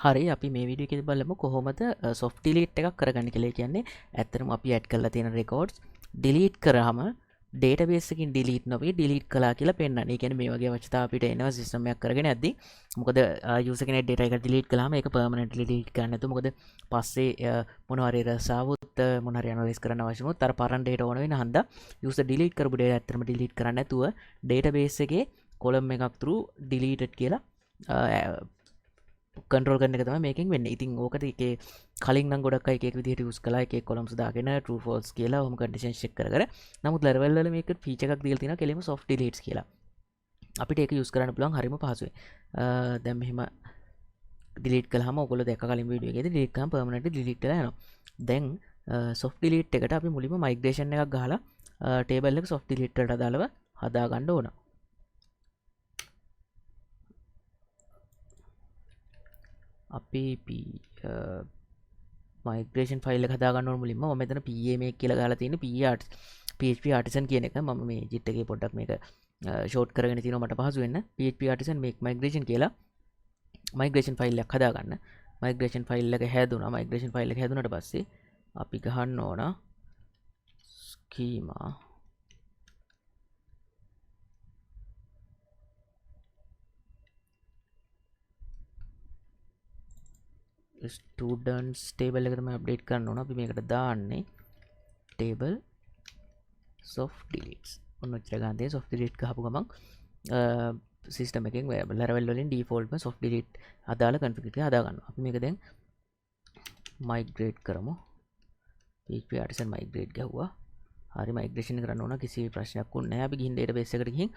හරි අපි මේ වීඩියෝ එකේදී බලමු කොහොමද soft delete එකක් කරගන්න කියලා. ඒ කියන්නේ ඇත්තටම අපි ඇඩ් කරලා තියෙන records delete කරාම database එකකින් delete නොවි delete කළා කියලා පෙන්නන්නේ. ඒ කියන්නේ මේ වගේ අවශ්‍යතාව අපිට එනවා system එකක් කරගෙන යද්දී. මොකද user කෙනෙක් data එක delete කළාම ඒක permanently delete කරන්න නැතුව මොකද පස්සේ මොනවා හරි errors ආවොත් මොනවා හරි analyze කරන්න අවශ්‍ය වුණොත් අර පරණ data ඕන වෙන හන්දා user delete කරපු data ඇත්තටම delete කරන්න නැතුව database එකේ column එකක් through deleted කියලා කන්ට්‍රෝල් කරන එක තමයි මේකෙන් වෙන්නේ. ඉතින් ඕකට එකේ කලින් නම් ගොඩක් අය එක එක විදිහට යූස් කළා එක එක කොලම්ස් දාගෙන true false කියලා ඔහොම කන්ඩිෂන් චෙක් කර කර. නමුත් Laravel වල මේක ෆීචර් එකක් දීලා තියෙනවා කෙලින්ම soft deletes කියලා. අපිට ඒක යූස් කරන්න පුළුවන් හරිම පහසුයි. දැන් මෙහෙම delete කළාම ඔයගොල්ලෝ දැක්ක කලින් වීඩියෝ එකේදී delete කරාම permanently delete වෙලා යනවා. දැන් soft delete එකට අපි මුලින්ම migration එකක් ගහලා table එක soft delete වලට අදාළව හදා ගන්න ඕන. අපි migration file එක හදාගන්න ඕන මුලින්ම මම මෙතන PA make කියලා ගහලා තියෙන්නේ PHP artisan කියන එක මම මේ JIT එකේ පොඩ්ඩක් මේක ෂෝට් කරගෙන තියෙනවා මට පහසු වෙන්න PHP artisan make migration කියලා migration file එකක් හදාගන්න migration file එක හැදුනා migration file එක හැදුනට පස්සේ අපි ගහන්න ඕන schema students table එක තමයි අප්ඩේට් කරන්න ඕන. අපි මේකට දාන්නේ table soft deletes. ඔන්න ඔච්චර ගන්න තියෙන soft delete ගහපු ගමන් system එකෙන් Laravel වලින් default ම soft delete අදාළ config එක හදා ගන්නවා. අපි මේක දැන් migrate කරමු. PHP artisan migrate ගහුවා. හරි migration කරන්න ඕන කිසි ප්‍රශ්නයක් වුණ නැහැ. අපි ගිහින් database එකට ගිහින්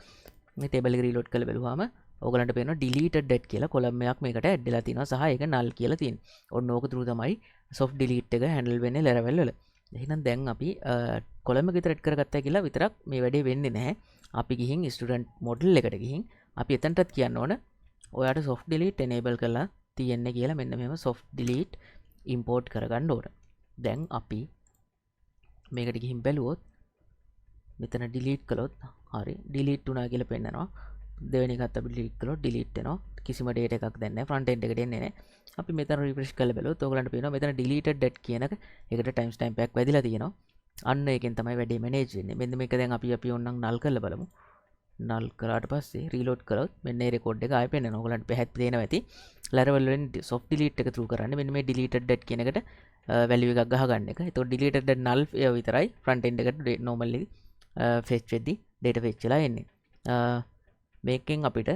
මේ table එක reload කරලා බලුවාම ඔයගලන්ට පේනවා deleted det කියලා column එකක් මේකට add වෙලා තිනවා සහ ඒක null කියලා තියෙනවා. ඔන්න ඕක through තමයි soft delete එක handle වෙන්නේ Laravel වල. එහෙනම් දැන් අපි column එක විතර add කරගත්තා කියලා විතරක් මේ වැඩේ වෙන්නේ නැහැ. අපි ගිහින් student model එකට ගිහින් අපි එතනටත් කියන්න ඕන ඔයාට soft delete enable කරලා තියෙන්නේ කියලා මෙන්න මෙහෙම soft delete import කරගන්න ඕන. දැන් අපි මේකට ගිහින් බැලුවොත් මෙතන delete කළොත් හරි delete වුණා කියලා පෙන්නනවා. දෙවෙනි එකත් අපි delete කළොත් delete වෙනවා. කිසිම data එකක් දැන් නැහැ. front end එකට එන්නේ නැහැ. අපි මෙතන refresh කරලා බලුවොත් ඔයගලන්ට පේනවා මෙතන deleted det කියන එක ඒකට time stamp එකක් වැදිලා තියෙනවා. අන්න ඒකෙන් තමයි වැඩේ manage වෙන්නේ. මෙන්න මේක දැන් අපි ඕනනම් null කරලා බලමු. null කරාට පස්සේ reload කරොත් මෙන්න මේ record එක ආයෙ පෙන්නනවා. ඔයගලන්ට පැහැත් පේනවා ඇති. Laravel වලින් soft delete එක through කරන්නේ මෙන්න මේ deleted det කියන එකට value එකක් ගහගන්න එක. ඒතකොට deleted det null විතරයි front end එකට normally fetch වෙද්දී data fetch වෙලා එන්නේ. මේකෙන් අපිට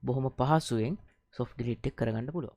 බොහොම පහසුවෙන් soft delete එක කරගන්න පුළුවන්.